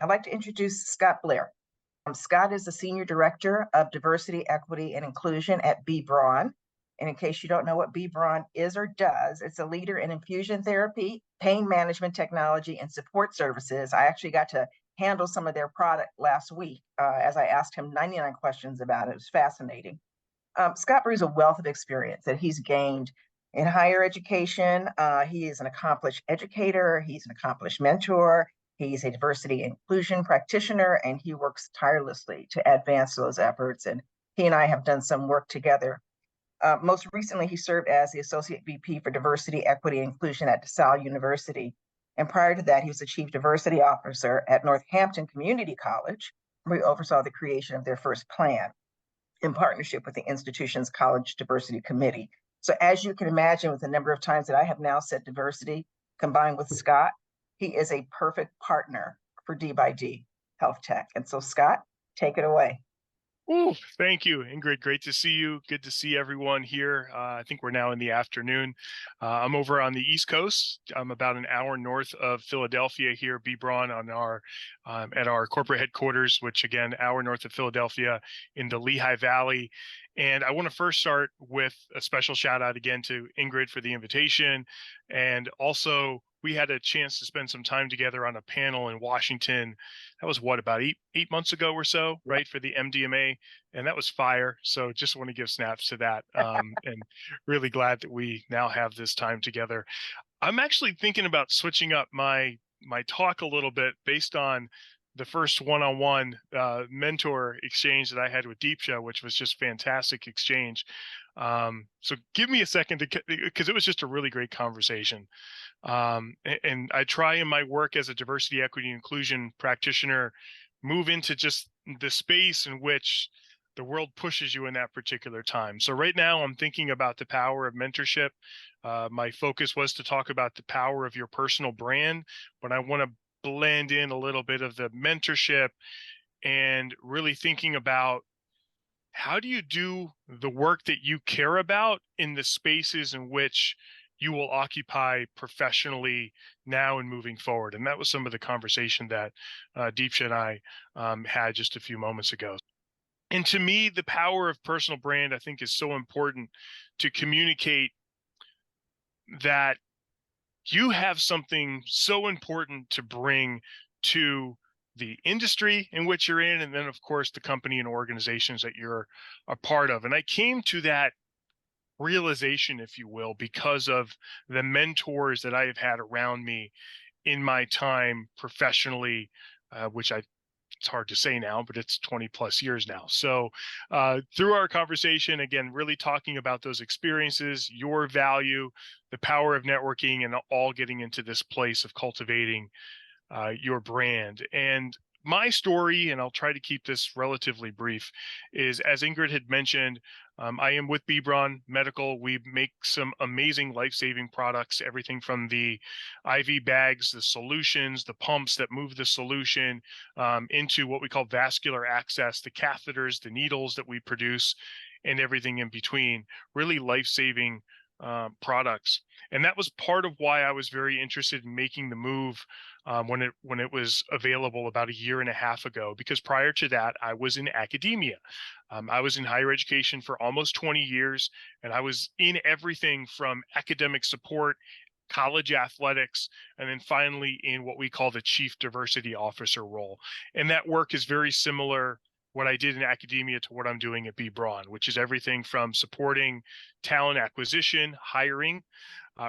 I'd like to introduce Scott Blair. Scott is the Senior Director of Diversity, Equity, and Inclusion at Braun. And in case you don't know what Braun is or does, it's a leader in infusion therapy, pain management technology, and support services. I actually got to handle some of their product last week as I asked him 99 questions about it. It was fascinating. Scott brings a wealth of experience that he's gained in higher education. He is an accomplished educator, he's an accomplished mentor, he's a diversity inclusion practitioner, and he works tirelessly to advance those efforts. And he and I have done some work together. Most recently, he served as the Associate VP for Diversity, Equity, and Inclusion at DeSalle University. And prior to that, he was the Chief Diversity Officer at Northampton Community College, where he oversaw the creation of their first plan in partnership with the institution's College Diversity Committee. So as you can imagine, with the number of times that I have now said diversity combined with Scott, he is a perfect partner for D by D Health Tech. And so Scott, take it away. Ooh, thank you, Ingrid. Great to see you. Good to see everyone here. I think we're now in the afternoon. I'm over on the East Coast. I'm about an hour north of Philadelphia here, Braun, on our at our corporate headquarters, which again, hour north of Philadelphia in the Lehigh Valley. And I want to first start with a special shout out again to Ingrid for the invitation. And also, we had a chance to spend some time together on a panel in Washington. That was about eight months ago or so, right, for the MDMA, and that was fire. So just want to give snaps to that, and really glad that we now have this time together. I'm actually thinking about switching up my talk a little bit based on the first one-on-one mentor exchange that I had with Deepsha, which was just fantastic exchange. So give me a second because it was just a really great conversation. And I try in my work as a diversity, equity, and inclusion practitioner, move into just the space in which the world pushes you in that particular time. So right now I'm thinking about the power of mentorship. My focus was to talk about the power of your personal brand, but I want to blend in a little bit of the mentorship and really thinking about how do you do the work that you care about in the spaces in which you will occupy professionally now and moving forward. And that was some of the conversation that Deepsha and I had just a few moments ago. And to me, the power of personal brand, I think, is so important to communicate that you have something so important to bring to the industry in which you're in, and then, of course, the company and organizations that you're a part of. And I came to that realization, if you will, because of the mentors that I have had around me in my time professionally, which it's hard to say now, but it's 20 plus years now. So through our conversation, again, really talking about those experiences, your value, the power of networking, and all getting into this place of cultivating your brand. And my story, and I'll try to keep this relatively brief, is as Ingrid had mentioned, I am with Braun Medical. We make some amazing life-saving products, everything from the IV bags, the solutions, the pumps that move the solution into what we call vascular access, the catheters, the needles that we produce, and everything in between. Really life-saving products. And that was part of why I was very interested in making the move when it was available about a year and a half ago, because prior to that, I was in academia. I was in higher education for almost 20 years, and I was in everything from academic support, college athletics, and then finally in what we call the Chief Diversity Officer role. And that work is very similar, what I did in academia, to what I'm doing at Braun, which is everything from supporting talent acquisition, hiring,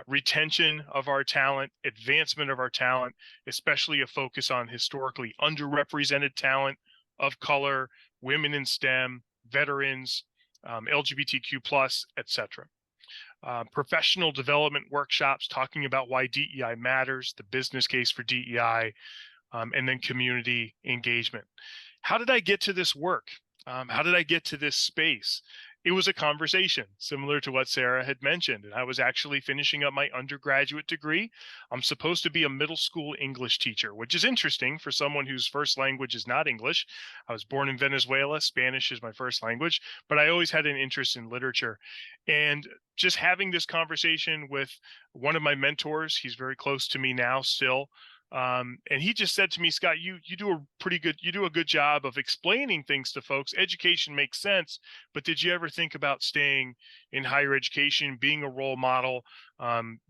retention of our talent, advancement of our talent, especially a focus on historically underrepresented talent of color, women in STEM, veterans, LGBTQ+, etc. Professional development workshops talking about why DEI matters, the business case for DEI, and then community engagement. How did I get to this work? How did I get to this space? It was a conversation similar to what Sarah had mentioned. And I was actually finishing up my undergraduate degree. I'm supposed to be a middle school English teacher, which is interesting for someone whose first language is not English. I was born in Venezuela. Spanish is my first language, but I always had an interest in literature. And just having this conversation with one of my mentors, he's very close to me now still, And he just said to me, Scott, you do a good job of explaining things to folks. Education makes sense, but did you ever think about staying in higher education, being a role model,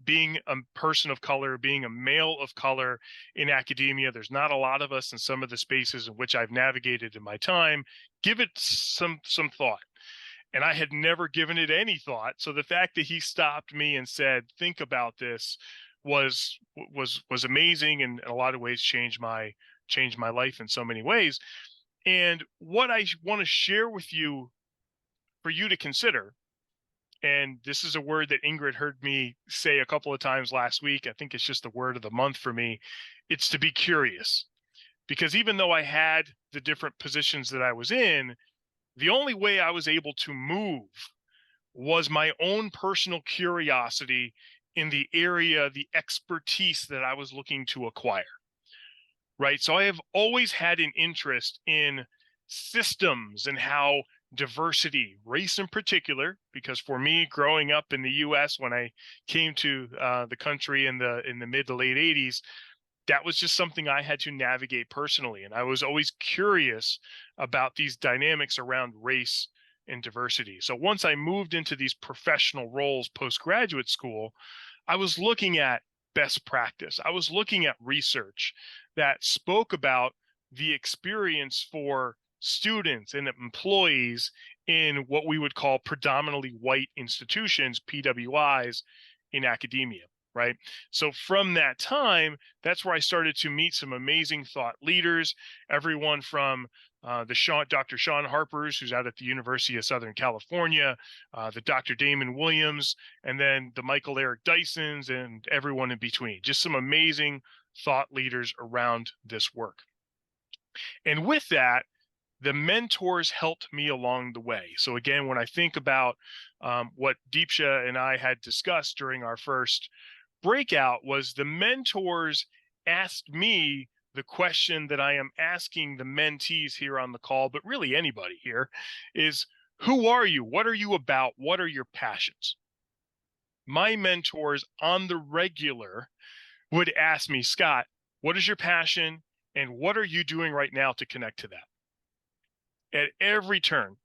being a person of color, being a male of color in academia? There's not a lot of us in some of the spaces in which I've navigated in my time. Give it some thought. And I had never given it any thought. So the fact that he stopped me and said, think about this was amazing, and in a lot of ways changed my life in so many ways. And what I want to share with you for you to consider, and this is a word that Ingrid heard me say a couple of times last week. I think it's just the word of the month for me. It's to be curious. Because even though I had the different positions that I was in, the only way I was able to move was my own personal curiosity in the area, the expertise that I was looking to acquire, right? So I have always had an interest in systems and how diversity, race in particular, because for me, growing up in the U.S. when I came to the country in the mid to late 80s, that was just something I had to navigate personally. And I was always curious about these dynamics around race and diversity. So once I moved into these professional roles post-graduate school, I was looking at best practice. I was looking at research that spoke about the experience for students and employees in what we would call predominantly white institutions, PWIs, in academia. Right. So from that time, that's where I started to meet some amazing thought leaders, everyone from Dr. Sean Harpers, who's out at the University of Southern California, the Dr. Damon Williams, and then the Michael Eric Dysons and everyone in between. Just some amazing thought leaders around this work. And with that, the mentors helped me along the way. So again, when I think about what Deepsha and I had discussed during our first breakout, was the mentors asked me the question that I am asking the mentees here on the call, but really anybody here, is who are you? What are you about? What are your passions? My mentors on the regular would ask me, Scott, what is your passion? And what are you doing right now to connect to that? At every turn.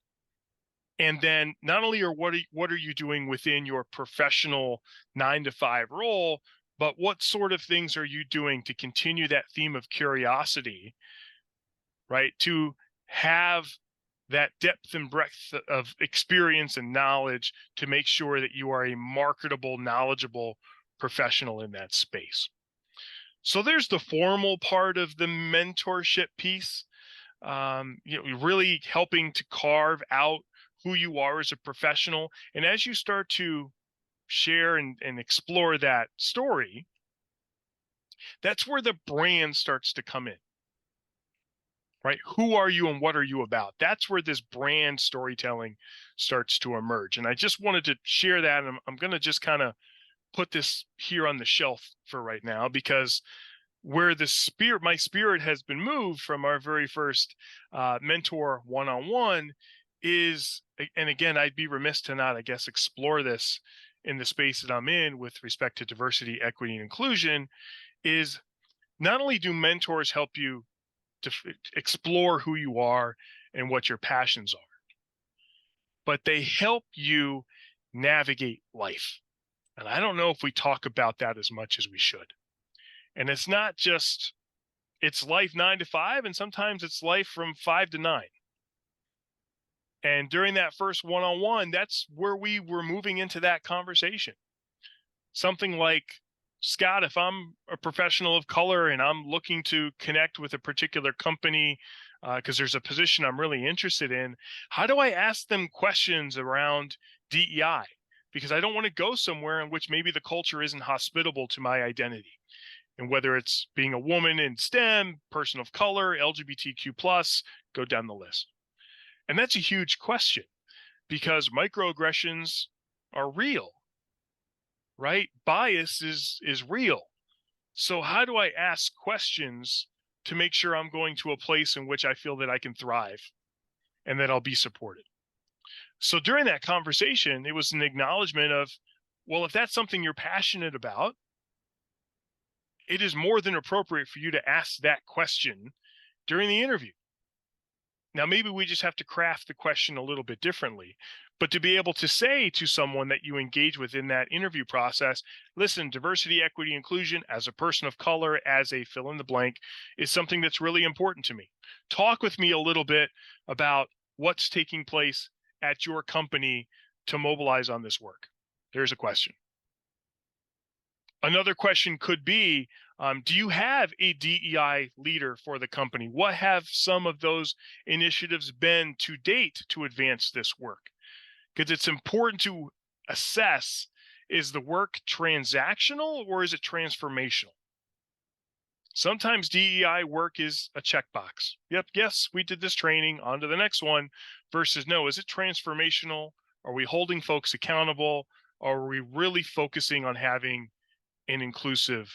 And then not only what are you doing within your professional 9-to-5 role, but what sort of things are you doing to continue that theme of curiosity, right? To have that depth and breadth of experience and knowledge to make sure that you are a marketable, knowledgeable professional in that space. So there's the formal part of the mentorship piece, really helping to carve out who you are as a professional. And as you start to share and explore that story, that's where the brand starts to come in, right? Who are you and what are you about? That's where this brand storytelling starts to emerge. And I just wanted to share that. And I'm going to just kind of put this here on the shelf for right now, because where my spirit has been moved from our very first mentor one-on-one is, and again, I'd be remiss to not, I guess, explore this in the space that I'm in with respect to diversity, equity, and inclusion, is not only do mentors help you to explore who you are and what your passions are, but they help you navigate life. And I don't know if we talk about that as much as we should. And it's not just, it's life 9-to-5, and sometimes it's life from 5 to 9. And during that first one-on-one, that's where we were moving into that conversation. Something like, Scott, if I'm a professional of color and I'm looking to connect with a particular company because there's a position I'm really interested in, how do I ask them questions around DEI? Because I don't want to go somewhere in which maybe the culture isn't hospitable to my identity. And whether it's being a woman in STEM, person of color, LGBTQ+, go down the list. And that's a huge question, because microaggressions are real, right? Bias is real. So how do I ask questions to make sure I'm going to a place in which I feel that I can thrive and that I'll be supported? So during that conversation, it was an acknowledgement of, well, if that's something you're passionate about, it is more than appropriate for you to ask that question during the interview. Now, maybe we just have to craft the question a little bit differently, but to be able to say to someone that you engage with in that interview process, listen, diversity, equity, inclusion as a person of color, as a fill in the blank, is something that's really important to me. Talk with me a little bit about what's taking place at your company to mobilize on this work. There's a question. Another question could be, do you have a DEI leader for the company? What have some of those initiatives been to date to advance this work? Because it's important to assess, is the work transactional or is it transformational? Sometimes DEI work is a checkbox. Yep, yes, we did this training, on to the next one, versus no, is it transformational? Are we holding folks accountable? Are we really focusing on having an inclusive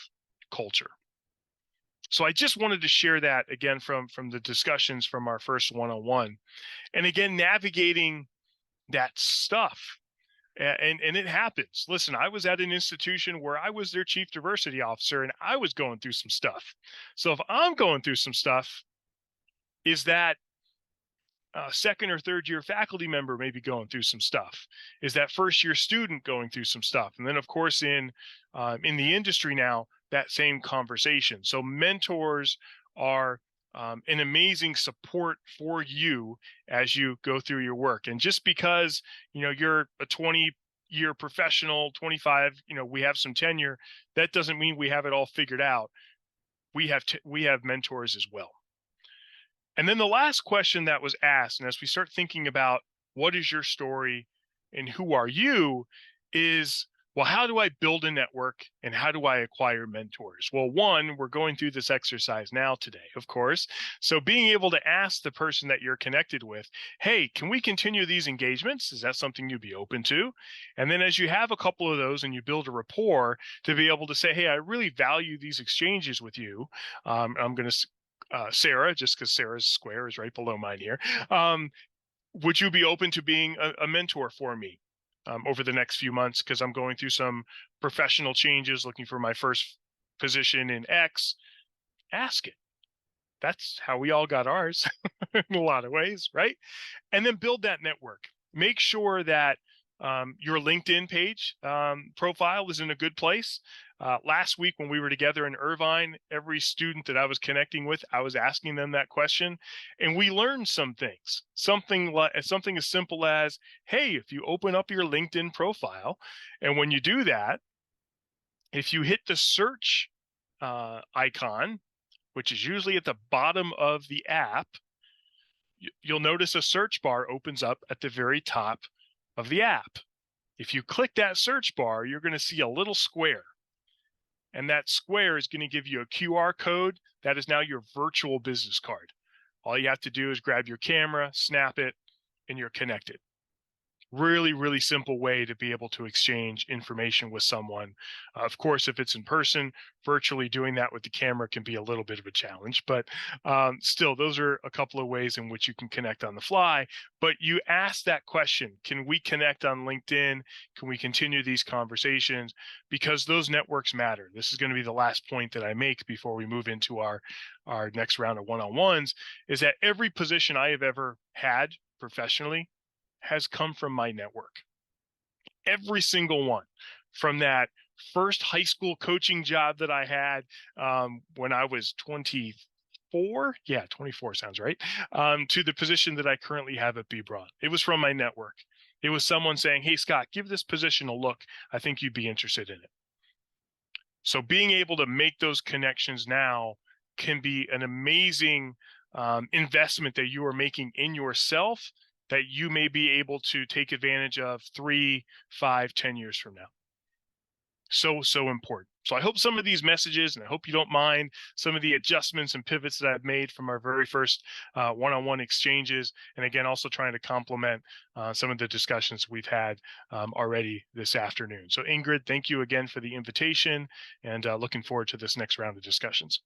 culture? So I just wanted to share that again from the discussions from our first one-on-one. And again, navigating that stuff. And it happens. Listen, I was at an institution where I was their chief diversity officer and I was going through some stuff. So if I'm going through some stuff, is that second or third year faculty member maybe going through some stuff? Is that first year student going through some stuff? And then of course in the industry now, that same conversation. So mentors are an amazing support for you as you go through your work. And just because you're a 20-year professional, 25, we have some tenure, that doesn't mean we have it all figured out. We have mentors as well. And then the last question that was asked, and as we start thinking about what is your story and who are you, is, well, how do I build a network and how do I acquire mentors? Well, one, we're going through this exercise now today, of course. So being able to ask the person that you're connected with, hey, can we continue these engagements? Is that something you'd be open to? And then as you have a couple of those and you build a rapport, to be able to say, hey, I really value these exchanges with you. I'm going to Sarah, just because Sarah's square is right below mine here. Would you be open to being a mentor for me over the next few months? Because I'm going through some professional changes, looking for my first position in X. Ask it. That's how we all got ours in a lot of ways, right? And then build that network. Make sure that your LinkedIn page profile is in a good place. Last week when we were together in Irvine, every student that I was connecting with, I was asking them that question, and we learned some things. Something as simple as, hey, if you open up your LinkedIn profile, and when you do that, if you hit the search icon, which is usually at the bottom of the app, you'll notice a search bar opens up at the very top of the app. If you click that search bar, you're going to see a little square. And that square is going to give you a QR code. That is now your virtual business card. All you have to do is grab your camera, snap it, and you're connected. Really, really simple way to be able to exchange information with someone. Of course, if it's in person, virtually doing that with the camera can be a little bit of a challenge, but still, those are a couple of ways in which you can connect on the fly. But you ask that question, can we connect on LinkedIn? Can we continue these conversations? Because those networks matter. This is going to be the last point that I make before we move into our next round of one-on-ones, is that every position I have ever had professionally has come from my network. Every single one, from that first high school coaching job that I had when I was 24. Yeah, 24 sounds right. To the position that I currently have at Braun. It was from my network. It was someone saying, hey, Scott, give this position a look. I think you'd be interested in it. So being able to make those connections now can be an amazing investment that you are making in yourself, that you may be able to take advantage of 3, 5, 10 years from now. So important. So I hope some of these messages, and I hope you don't mind some of the adjustments and pivots that I've made from our very first one-on-one exchanges. And again, also trying to complement some of the discussions we've had already this afternoon. So Ingrid, thank you again for the invitation, and looking forward to this next round of discussions.